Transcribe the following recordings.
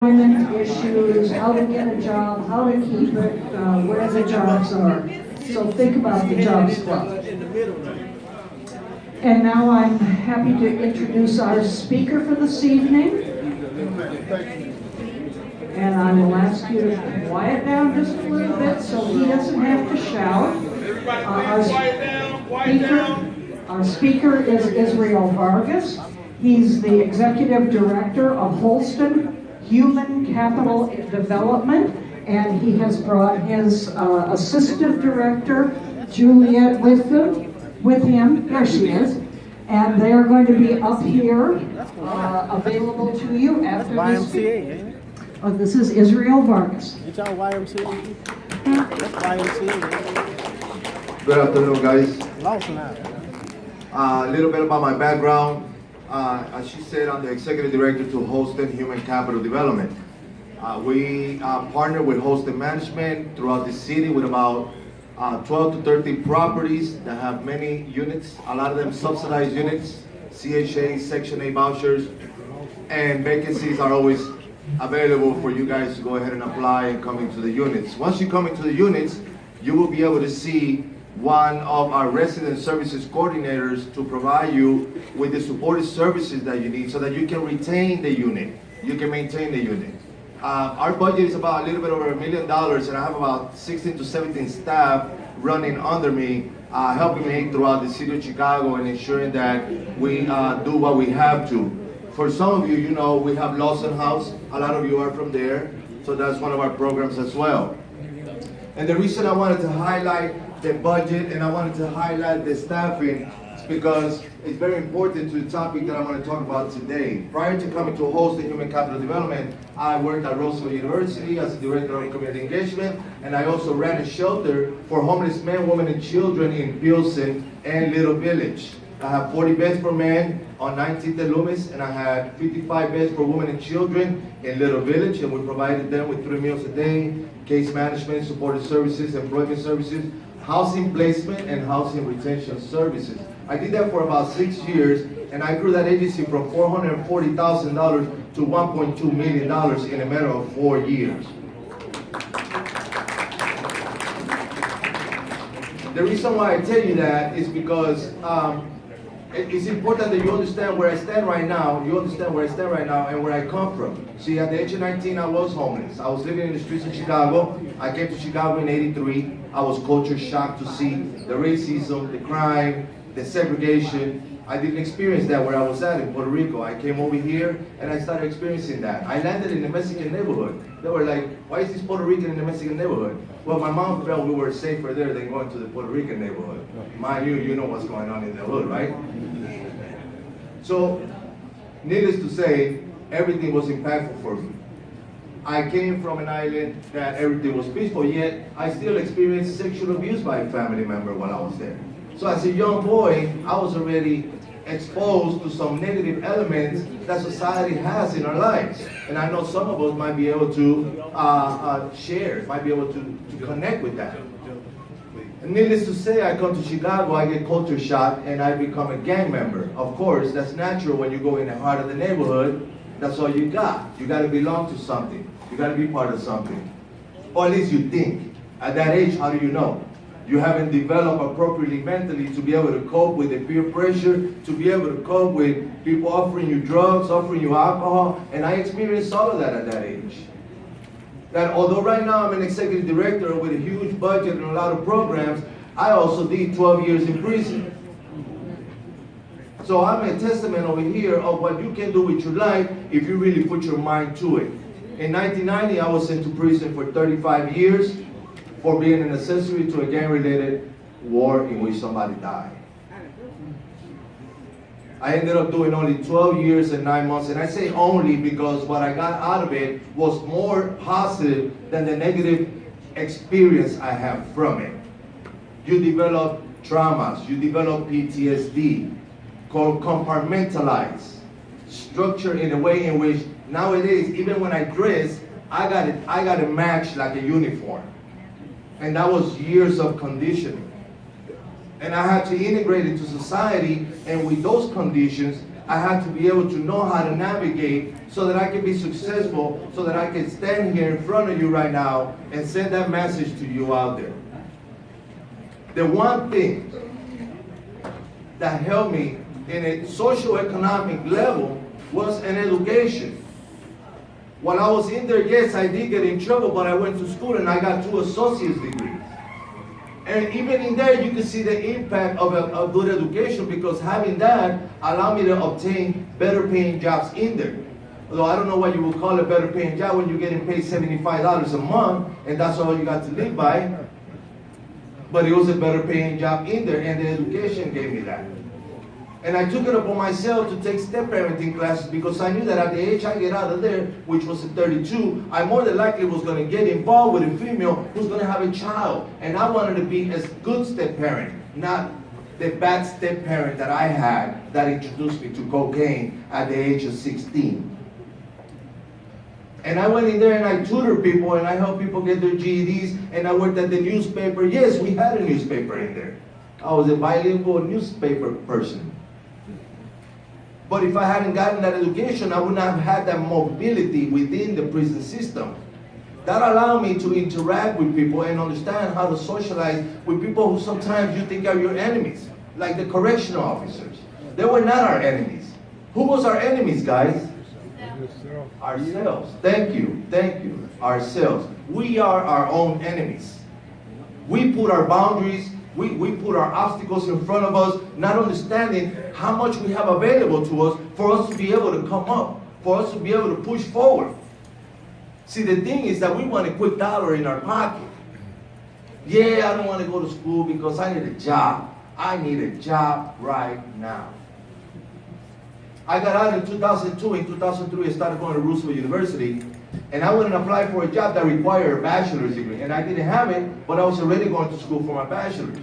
employment issues, how to get a job, how to keep it, where the jobs are. So think about the Jobs Club. And now I'm happy to introduce our speaker for this evening. And I will ask you to quiet down just a little bit so he doesn't have to shout. Our speaker is Israel Vargas. He's the Executive Director of Holston Human Capital Development, and he has brought his Assistant Director, Juliet, with him. There she is. And they are going to be up here, available to you after this. YMCA. Oh, this is Israel Vargas. It's our YMCA. That's YMCA. Good afternoon, guys. Lawson now. A little bit about my background. As she said, I'm the Executive Director to Holston Human Capital Development. We partner with Holston Management throughout the city with about 12 to 13 properties that have many units, a lot of them subsidized units, CHA, Section 8 vouchers, and vacancies are always available for you guys to go ahead and apply and come into the units. Once you come into the units, you will be able to see one of our resident services coordinators to provide you with the supportive services that you need so that you can retain the unit, you can maintain the unit. Our budget is about a little bit over $1 million, and I have about 16 to 17 staff running under me, helping me throughout the city of Chicago and ensuring that we do what we have to. For some of you, you know, we have Lawson House. A lot of you are from there, so that's one of our programs as well. And the reason I wanted to highlight the budget and I wanted to highlight the staffing is because it's very important to the topic that I'm going to talk about today. Prior to coming to Holston Human Capital Development, I worked at Roosevelt University as a Director of Community Engagement, and I also ran a shelter for homeless men, women, and children in Pilsen and Little Village. I have 40 beds for men on 19th and Loomis, and I had 55 beds for women and children in Little Village, and we provided them with 3 meals a day, case management, supportive services, employment services, housing placement, and housing retention services. I did that for about 6 years, and I grew that agency from $440,000 to $1.2 million in a matter of 4 years. The reason why I tell you that is because it's important that you understand where I stand right now, and where I come from. See, at the age of 19, I was homeless. I was living in the streets of Chicago. I came to Chicago in '83. I was culture shocked to see the racism, the crime, the segregation. I didn't experience that where I was at in Puerto Rico. I came over here and I started experiencing that. I landed in the Mexican neighborhood. They were like, why is this Puerto Rican in the Mexican neighborhood? Well, my mom felt we were safer there than going to the Puerto Rican neighborhood. Mind you, you know what's going on in the hood, right? So, needless to say, everything was impactful for me. I came from an island that everything was peaceful, yet I still experienced sexual abuse by a family member while I was there. So as a young boy, I was already exposed to some negative elements that society has in our lives. And I know some of us might be able to share, might be able to connect with that. And needless to say, I come to Chicago, I get culture shock, and I become a gang member. Of course, that's natural when you go in the heart of the neighborhood. That's all you got. You got to belong to something. You got to be part of something. Or at least you think. At that age, how do you know? You haven't developed appropriately mentally to be able to cope with the peer pressure, to be able to cope with people offering you drugs, offering you alcohol, and I experienced all of that at that age. That although right now I'm an executive director with a huge budget and a lot of programs, I also did 12 years in prison. So I'm a testament over here of what you can do with your life if you really put your mind to it. In 1990, I was sent to prison for 35 years for being an accessory to a gang-related war in which somebody died. I ended up doing only 12 years and 9 months, and I say only because what I got out of it was more positive than the negative experience I have from it. You develop traumas, you develop PTSD, compartmentalize, structure in a way in which nowadays, even when I dress, I got to match like a uniform. And that was years of conditioning. And I had to integrate into society, and with those conditions, I had to be able to know how to navigate so that I can be successful, so that I can stand here in front of you right now and send that message to you out there. The one thing that helped me in a socio-economic level was an education. While I was in there, yes, I did get in trouble, but I went to school and I got 2 associate's degrees. And even in there, you can see the impact of a good education, because having that allowed me to obtain better paying jobs in there. Although I don't know what you would call a better paying job when you're getting paid $75 a month and that's all you got to live by. But it was a better paying job in there, and the education gave me that. And I took it upon myself to take step parenting classes, because I knew that at the age I get out of there, which was at 32, I more than likely was going to get involved with a female who's going to have a child. And I wanted to be a good step parent, not the bad step parent that I had that introduced me to cocaine at the age of 16. And I went in there and I tutored people and I helped people get their GEDs, and I worked at the newspaper. Yes, we had a newspaper in there. I was a bilingual newspaper person. But if I hadn't gotten that education, I wouldn't have had that mobility within the prison system. That allowed me to interact with people and understand how to socialize with people who sometimes you think are your enemies, like the correctional officers. They were not our enemies. Who was our enemies, guys? Ourselves. Thank you. Thank you. Ourselves. We are our own enemies. We put our boundaries, we put our obstacles in front of us, not understanding how much we have available to us for us to be able to come up, for us to be able to push forward. See, the thing is that we want a quick dollar in our pocket. Yeah, I don't want to go to school because I need a job. I need a job right now. I got out in 2002. In 2003, I started going to Roosevelt University, and I went and applied for a job that required a bachelor's degree. And I didn't have it, but I was already going to school for my bachelor's.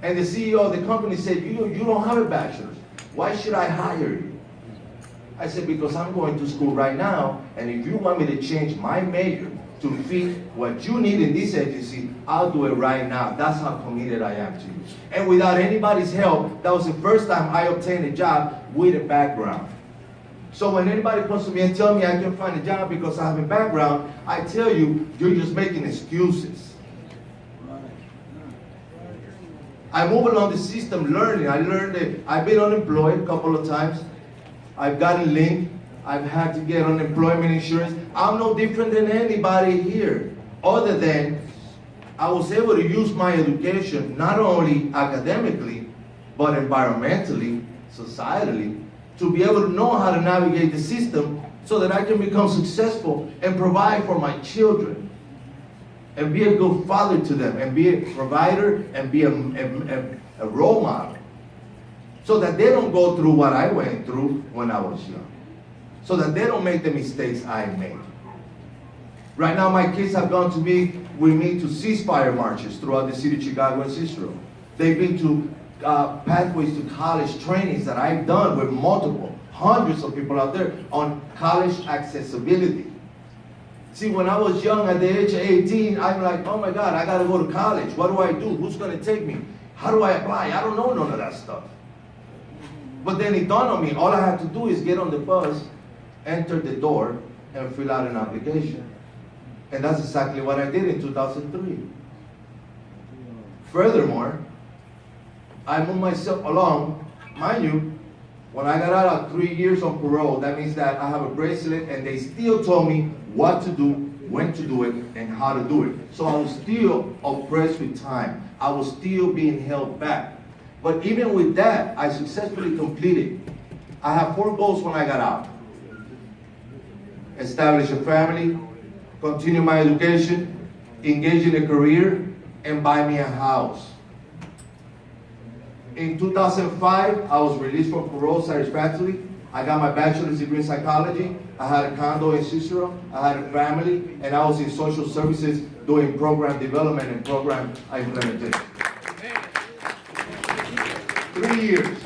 And the CEO of the company said, you don't have a bachelor's. Why should I hire you? I said, because I'm going to school right now, and if you want me to change my major to fit what you need in this agency, I'll do it right now. That's how committed I am to you. And without anybody's help, that was the first time I obtained a job with a background. So when anybody comes to me and tell me I can find a job because I have a background, I tell you, you're just making excuses. I move along the system learning. I learned that I've been unemployed a couple of times. I've gotten linked. I've had to get unemployment insurance. I'm no different than anybody here, other than I was able to use my education, not only academically, but environmentally, societally, to be able to know how to navigate the system so that I can become successful and provide for my children and be a good father to them and be a provider and be a role model so that they don't go through what I went through when I was young, so that they don't make the mistakes I made. Right now, my kids have gone with me to ceasefire marches throughout the city of Chicago and Cicero. They've been to Pathways to College trainings that I've done with hundreds of people out there on college accessibility. See, when I was young at the age of 18, I'm like, oh my God, I gotta go to college. What do I do? Who's gonna take me? How do I apply? I don't know none of that stuff. But then it dawned on me, all I have to do is get on the bus, enter the door, and fill out an application. And that's exactly what I did in 2003. Furthermore, I moved myself along. Mind you, when I got out of 3 years on parole, that means that I have a bracelet and they still told me what to do, when to do it, and how to do it. So I was still oppressed with time. I was still being held back. But even with that, I successfully completed. I have 4 goals when I got out. Establish a family, continue my education, engage in a career, and buy me a house. In 2005, I was released from parole satisfactorily. I got my bachelor's degree in psychology. I had a condo in Cicero. I had a family, and I was in social services doing program development and program implementation. 3 years.